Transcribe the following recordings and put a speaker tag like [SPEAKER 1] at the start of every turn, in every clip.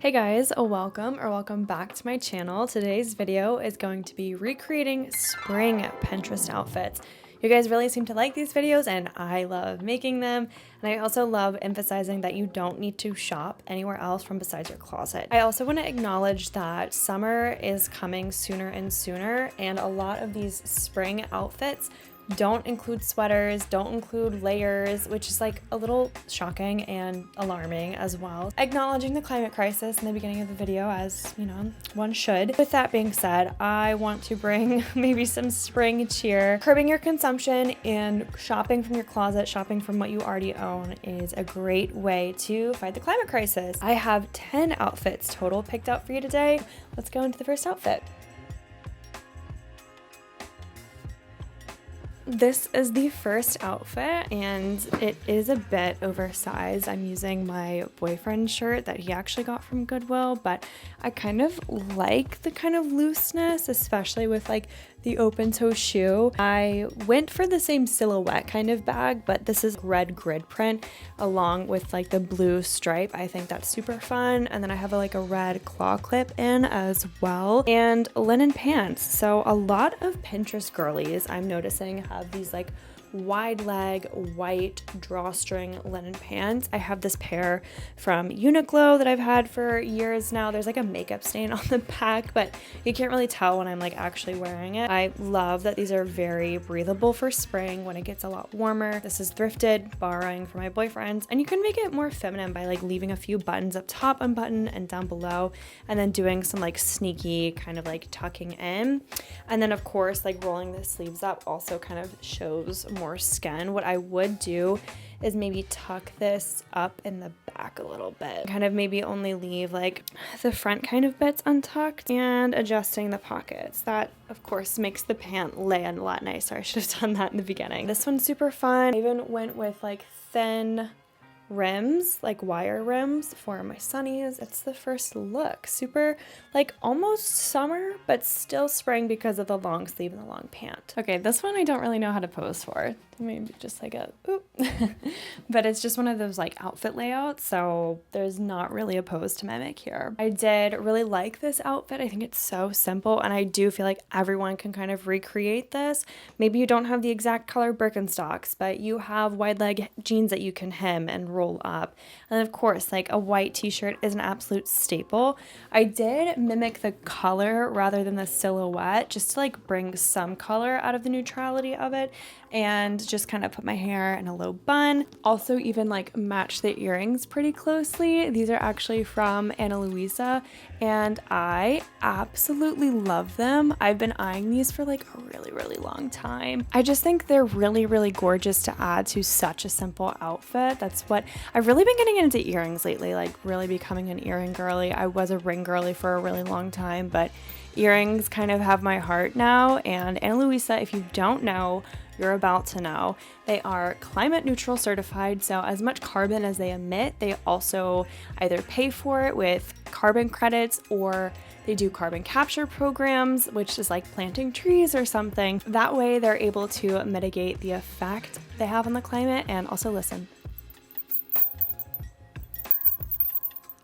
[SPEAKER 1] Hey guys, welcome back to my channel. Today's video is going to be recreating spring Pinterest outfits. You guys really seem to like these videos and I love making them. And I also love emphasizing that you don't need to shop anywhere else from besides your closet. I also want to acknowledge that summer is coming sooner and sooner, and a lot of these spring outfits don't include sweaters, don't include layers, which is like a little shocking and alarming as well. Acknowledging the climate crisis in the beginning of the video, as you know, one should. With that being said, I want to bring maybe some spring cheer. Curbing your consumption and shopping from your closet, shopping from what you already own is a great way to fight the climate crisis. I have 10 outfits total picked out for you today. Let's go into the first outfit. This is the first outfit and it is a bit oversized. I'm using my boyfriend's shirt that he actually got from Goodwill, but I kind of like the kind of looseness, especially with like the open toe shoe. I went for the same silhouette kind of bag, but this is red grid print along with like the blue stripe. I think that's super fun. And then I have like a red claw clip in as well, and linen pants. So a lot of Pinterest girlies I'm noticing have these like wide leg white drawstring linen pants. I have this pair from Uniqlo that I've had for years now. There's like a makeup stain on the back, but you can't really tell when I'm like actually wearing it. I love that these are very breathable for spring when it gets a lot warmer. This is thrifted, borrowing from my boyfriend's, and you can make it more feminine by like leaving a few buttons up top unbuttoned and down below, and then doing some like sneaky kind of like tucking in. And then of course like rolling the sleeves up also kind of shows more skin. What I would do is maybe tuck this up in the back a little bit, kind of maybe only leave like the front kind of bits untucked, and adjusting the pockets. That of course makes the pant lay a lot nicer. I should have done that in the beginning. This one's super fun. I even went with like thin rims, like wire rims for my sunnies. It's the first look. Super like almost summer, but still spring because of the long sleeve and the long pant. Okay, this one I don't really know how to pose for. Maybe just like a oop. But it's just one of those like outfit layouts, so there's not really a pose to mimic here. I did really like this outfit. I think it's so simple, and I do feel like everyone can kind of recreate this. Maybe you don't have the exact color Birkenstocks, but you have wide leg jeans that you can hem and roll up. And of course, like a white t-shirt is an absolute staple. I did mimic the color rather than the silhouette, just to like bring some color out of the neutrality of it, and just kind of put my hair in a low bun. Also even like match the earrings pretty closely. These are actually from Luisa, and I absolutely love them. I've been eyeing these for like a really long time. I just think they're really gorgeous to add to such a simple outfit. That's what I've really been getting into earrings lately, like really becoming an earring girly. I was a ring girly for a really long time, but earrings kind of have my heart now. And Ana Luisa, if you don't know, you're about to know. They are climate neutral certified, so as much carbon as they emit, they also either pay for it with carbon credits, or they do carbon capture programs, which is like planting trees or something. That way they're able to mitigate the effect they have on the climate. And also listen.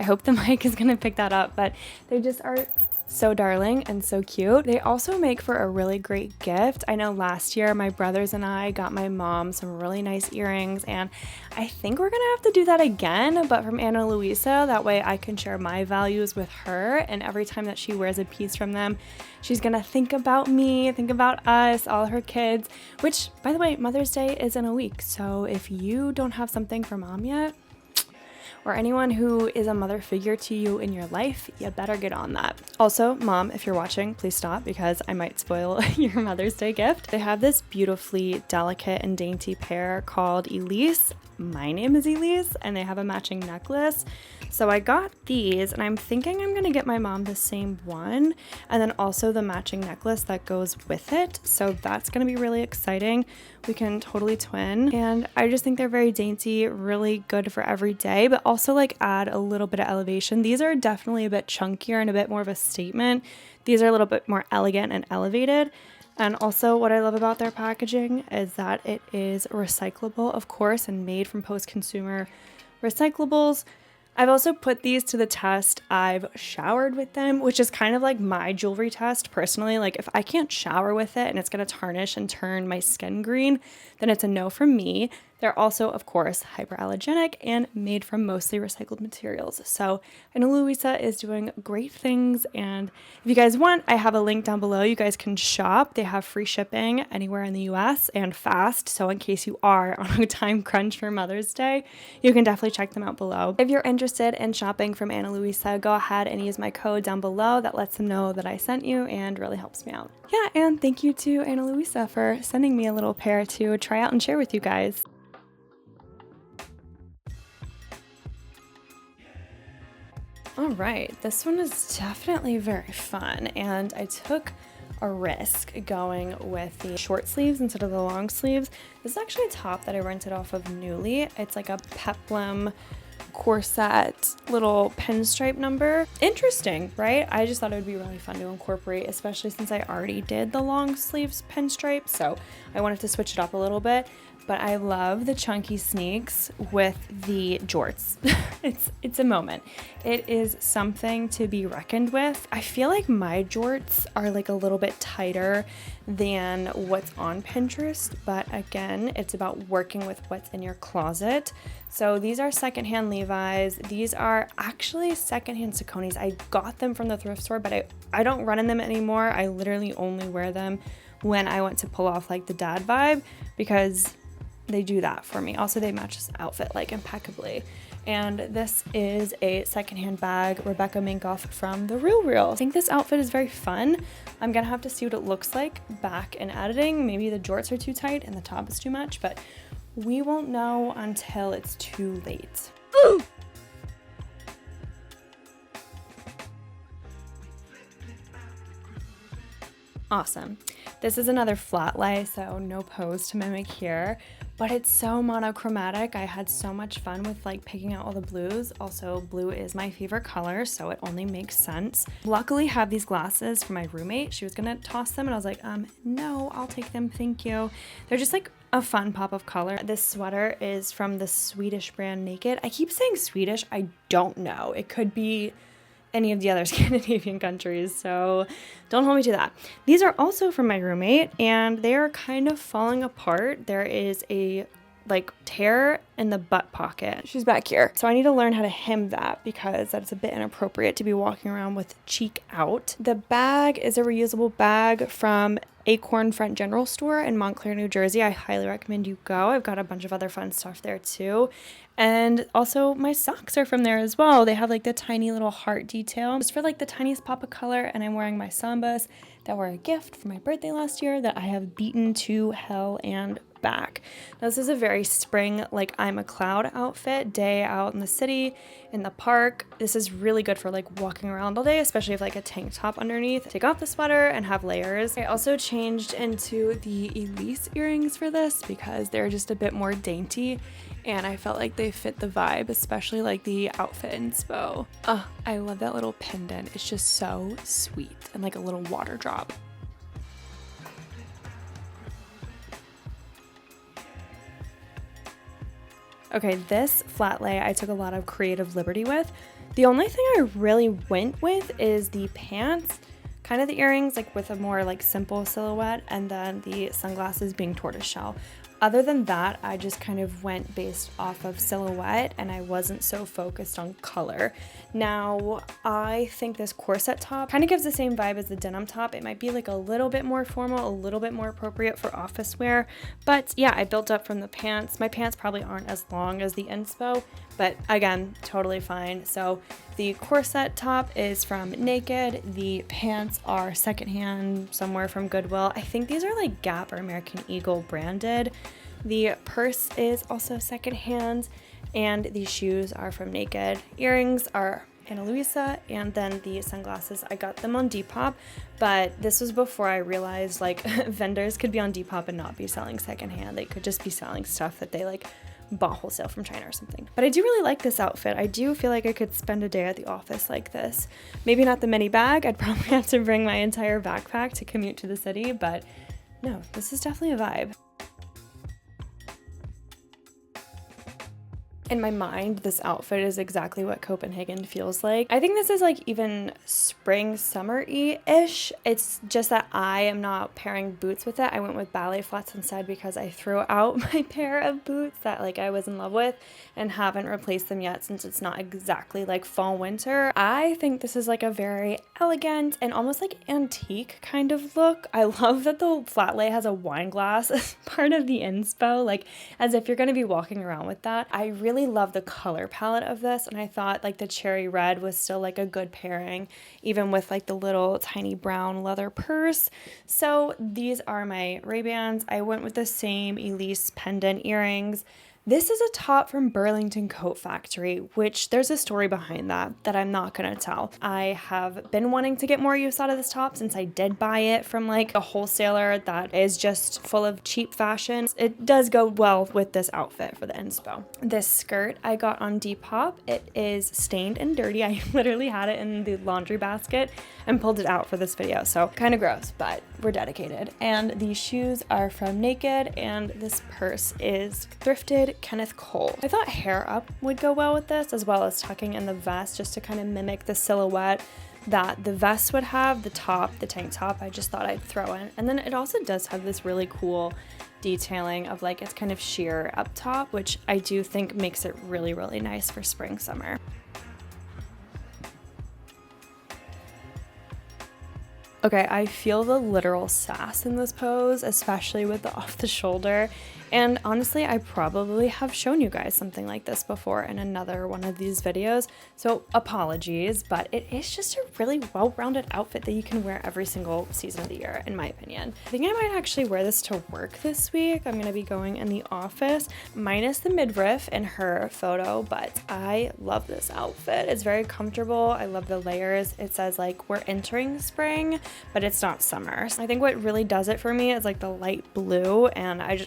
[SPEAKER 1] I hope the mic is gonna pick that up, but they just are so darling and so cute. They also make for a really great gift. I know last year my brothers and I got my mom some really nice earrings, and I think we're gonna have to do that again, but from Ana Luisa. That way I can share my values with her, and every time that she wears a piece from them, she's gonna think about me, think about us, all her kids, which by the way, Mother's Day is in a week. So if you don't have something for mom yet, or anyone who is a mother figure to you in your life, you better get on that. Also, mom, if you're watching, please stop because I might spoil your Mother's Day gift. They have this beautifully delicate and dainty pair called Elise. My name is Elise, and they have a matching necklace. So I got these, and I'm thinking I'm gonna get my mom the same one, and then also the matching necklace that goes with it. So that's gonna be really exciting. We can totally twin, and I just think they're very dainty, really good for every day, but also like add a little bit of elevation. These are definitely a bit chunkier and a bit more of a statement. These are a little bit more elegant and elevated. And also what I love about their packaging is that it is recyclable, of course, and made from post-consumer recyclables. I've also put these to the test. I've showered with them, which is kind of like my jewelry test personally. Like if I can't shower with it and it's going to tarnish and turn my skin green, then it's a no from me. They're also, of course, hyperallergenic and made from mostly recycled materials. So I know Luisa is doing great things. And if you guys want, I have a link down below. You guys can shop. They have free shipping anywhere in the US and fast. So in case you are on a time crunch for Mother's Day, you can definitely check them out below. If you're interested in shopping from Ana Luisa, go ahead and use my code down below. That lets them know that I sent you and really helps me out. Yeah, and thank you to Ana Luisa for sending me a little pair to try out and share with you guys. All right, this one is definitely very fun, and I took a risk going with the short sleeves instead of the long sleeves. This is actually a top that I rented off of Nuuly. It's like a peplum corset little pinstripe number. Interesting, right? I just thought it would be really fun to incorporate, especially since I already did the long sleeves pinstripe, so I wanted to switch it up a little bit. But I love the chunky sneaks with the jorts. It's a moment. It is something to be reckoned with. I feel like my jorts are like a little bit tighter than what's on Pinterest, but again, it's about working with what's in your closet. So these are secondhand Levi's. These are actually secondhand Sauconys. I got them from the thrift store, but I don't run in them anymore. I literally only wear them when I want to pull off like the dad vibe, because they do that for me. Also, they match this outfit like impeccably. And this is a secondhand bag, Rebecca Minkoff from The Real Real. I think this outfit is very fun. I'm gonna have to see what it looks like back in editing. Maybe the jorts are too tight and the top is too much, but we won't know until it's too late. Ooh! Awesome. This is another flat lay, so no pose to mimic here, but it's so monochromatic. I had so much fun with like picking out all the blues. Also, blue is my favorite color, so it only makes sense. Luckily, I have these glasses for my roommate. She was gonna toss them and I was like, no, I'll take them, thank you. They're just like a fun pop of color. This sweater is from the Swedish brand Naked. I keep saying Swedish, I don't know. It could be any of the other Scandinavian countries, so don't hold me to that. These are also from my roommate, and they are kind of falling apart. There is a like tear in the butt pocket. She's back here. So I need to learn how to hem that because that's a bit inappropriate to be walking around with cheek out. The bag is a reusable bag from Acorn Front General Store in Montclair, New Jersey. I highly recommend you go. I've got a bunch of other fun stuff there too. And also my socks are from there as well. They have like the tiny little heart detail just for like the tiniest pop of color. And I'm wearing my Sambas that were a gift for my birthday last year that I have beaten to hell and back. Now, this is a very spring, like I'm a cloud outfit, day out in the city, in the park. This is really good for like walking around all day, especially if like a tank top underneath. Take off the sweater and have layers. I also changed into the Elise earrings for this because they're just a bit more dainty and I felt like they fit the vibe, especially like the outfit inspo. Oh, I love that little pendant. It's just so sweet and like a little water drop. Okay, this flat lay I took a lot of creative liberty with. The only thing I really went with is the pants, kind of the earrings, like with a more like simple silhouette, and then the sunglasses being tortoiseshell. Other than that, I just kind of went based off of silhouette and I wasn't so focused on color. Now, I think this corset top kind of gives the same vibe as the denim top. It might be like a little bit more formal, a little bit more appropriate for office wear. But yeah, I built up from the pants. My pants probably aren't as long as the inspo, but again, totally fine. So the corset top is from Naked. The pants are secondhand somewhere from Goodwill. I think these are like Gap or American Eagle branded. The purse is also secondhand, and these shoes are from Naked. Earrings are Ana Luisa, and then the sunglasses, I got them on Depop, but this was before I realized like vendors could be on Depop and not be selling secondhand. They could just be selling stuff that they like bought wholesale from China or something. But I do really like this outfit. I do feel like I could spend a day at the office like this. Maybe not the mini bag. I'd probably have to bring my entire backpack to commute to the city, but no, this is definitely a vibe. In my mind, this outfit is exactly what Copenhagen feels like. I think this is like even spring, summer-y-ish. It's just that I am not pairing boots with it. I went with ballet flats instead because I threw out my pair of boots that like I was in love with and haven't replaced them yet since it's not exactly like fall winter. I think this is like a very elegant and almost like antique kind of look. I love that the flat lay has a wine glass as part of the inspo, like as if you're going to be walking around with that. I really love the color palette of this, and I thought like the cherry red was still like a good pairing, even with like the little tiny brown leather purse. So these are my Ray-Bans. I went with the same Elise pendant earrings. This is a top from Burlington Coat Factory, which there's a story behind that I'm not gonna tell. I have been wanting to get more use out of this top since I did buy it from like a wholesaler that is just full of cheap fashion. It does go well with this outfit for the inspo. This skirt I got on Depop. It is stained and dirty. I literally had it in the laundry basket and pulled it out for this video, so kind of gross, but we're dedicated. And these shoes are from Naked, and this purse is thrifted Kenneth Cole. I thought hair up would go well with this, as well as tucking in the vest just to kind of mimic the silhouette that the vest would have, the tank top, I just thought I'd throw in. And then it also does have this really cool detailing of like it's kind of sheer up top, which I do think makes it really, really nice for spring, summer. Okay, I feel the literal sass in this pose, especially with the off the shoulder. And honestly, I probably have shown you guys something like this before in another one of these videos, so apologies, but it is just a really well-rounded outfit that you can wear every single season of the year, in my opinion. I think I might actually wear this to work this week. I'm gonna be going in the office, minus the midriff in her photo, but I love this outfit. It's very comfortable. I love the layers. It says like we're entering spring, but it's not summer. So I think what really does it for me is like the light blue, and I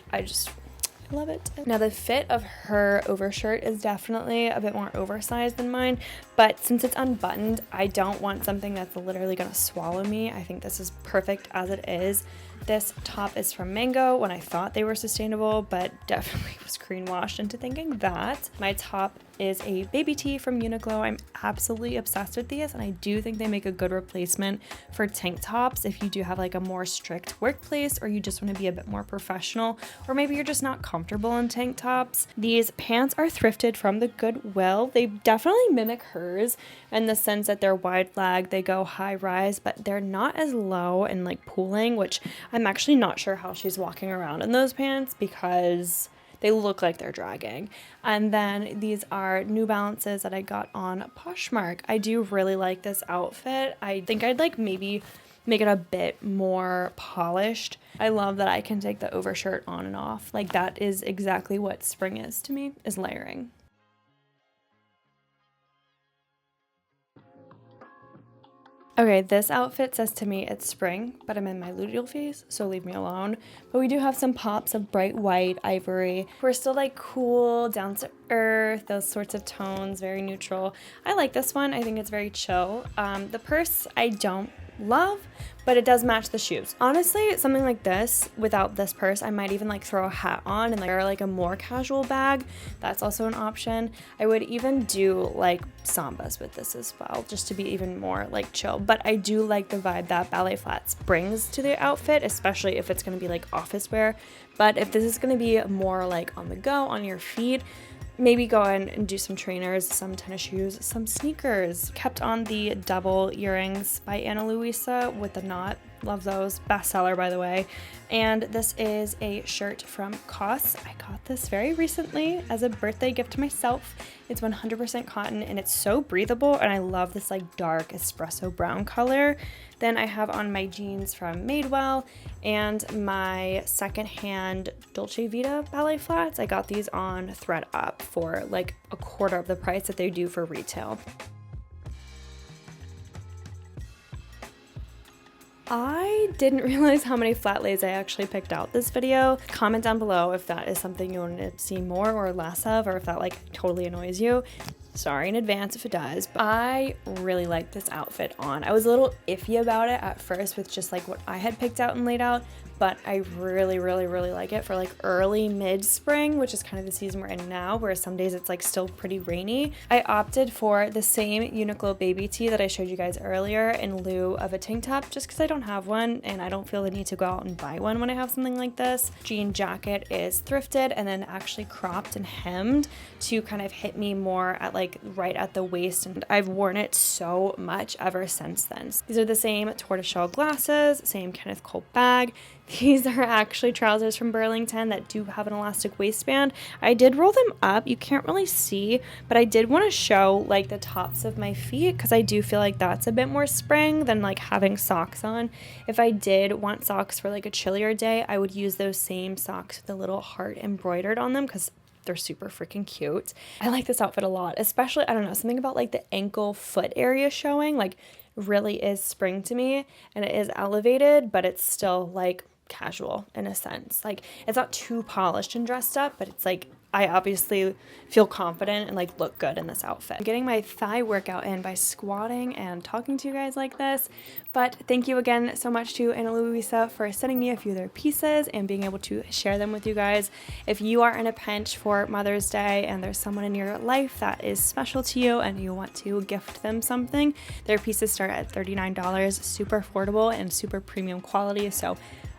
[SPEAKER 1] love it. Now the fit of her overshirt is definitely a bit more oversized than mine, but since it's unbuttoned, I don't want something that's literally gonna swallow me. I think this is perfect as it is. This top is from Mango when I thought they were sustainable, but definitely was greenwashed into thinking that. My top is a baby tee from Uniqlo. I'm absolutely obsessed with these, and I do think they make a good replacement for tank tops if you do have like a more strict workplace, or you just want to be a bit more professional, or maybe you're just not comfortable in tank tops. These pants are thrifted from the Goodwill. They definitely mimic hers in the sense that they're wide leg, they go high rise, but they're not as low and like pooling, which I'm actually not sure how she's walking around in those pants because they look like they're dragging. And then these are New Balances that I got on Poshmark. I do really like this outfit. I think I'd like maybe make it a bit more polished. I love that I can take the overshirt on and off. Like that is exactly what spring is to me, is layering. Okay, this outfit says to me it's spring, but I'm in my luteal phase, so leave me alone. But we do have some pops of bright white, ivory. We're still like cool, down to earth, those sorts of tones, very neutral. I like this one. I think it's very chill. The purse I don't love, but it does match the shoes. Honestly, something like this without this purse, I might even like throw a hat on and like wear like a more casual bag. That's also an option. I would even do like sambas with this as well, just to be even more like chill. But I do like the vibe that ballet flats brings to the outfit, especially if it's going to be like office wear. But if this is going to be more like on the go, on your feet, maybe go in and do some trainers, some tennis shoes, some sneakers. Kept on the double earrings by Luisa with the knot. Love those. Bestseller, by the way. And this is a shirt from COS. I got this very recently as a birthday gift to myself. It's 100% cotton and it's so breathable, and I love this like dark espresso brown color. Then I have on my jeans from Madewell and my secondhand Dolce Vita ballet flats. I got these on ThredUp for like a quarter of the price that they do for retail. I didn't realize how many flat lays I actually picked out this video. Comment down below if that is something you want to see more or less of, or if that like totally annoys you. Sorry in advance if it does, but I really like this outfit on. I was a little iffy about it at first with just like what I had picked out and laid out, but I really like it for like early mid-spring, which is kind of the season we're in now, where some days it's like still pretty rainy. I opted for the same Uniqlo baby tee that I showed you guys earlier in lieu of a tank top, just because I don't have one and I don't feel the need to go out and buy one when I have something like this. Jean jacket is thrifted and then actually cropped and hemmed to kind of hit me more at like right at the waist, and I've worn it so much ever since then. These are the same tortoiseshell glasses, same Kenneth Cole bag. These are actually trousers from Burlington that do have an elastic waistband. I did roll them up. You can't really see, but I did want to show like the tops of my feet because I do feel like that's a bit more spring than like having socks on. If I did want socks for like a chillier day, I would use those same socks with a little heart embroidered on them because they're super freaking cute. I like this outfit a lot, especially, I don't know, something about like the ankle foot area showing like really is spring to me, and it is elevated, but it's still like casual in a sense. Like it's not too polished and dressed up, but it's like I obviously feel confident and like look good in this outfit. I'm getting my thigh workout in by squatting and talking to you guys like this. But thank you again so much to Anna Luisa for sending me a few of their pieces and being able to share them with you guys. If you are in a pinch for Mother's Day and there's someone in your life that is special to you and you want to gift them something, their pieces start at $39, super affordable and super premium quality. So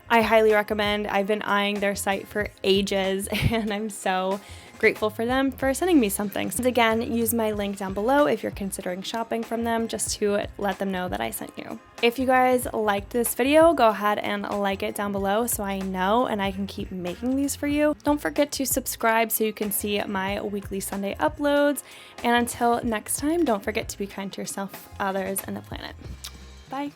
[SPEAKER 1] I highly recommend. I've been eyeing their site for ages and I'm so grateful for them for sending me something. So again, use my link down below if you're considering shopping from them, just to let them know that I sent you. If you guys liked this video, go ahead and like it down below so I know and I can keep making these for you. Don't forget to subscribe so you can see my weekly Sunday uploads. And until next time, don't forget to be kind to yourself, others, and the planet. Bye.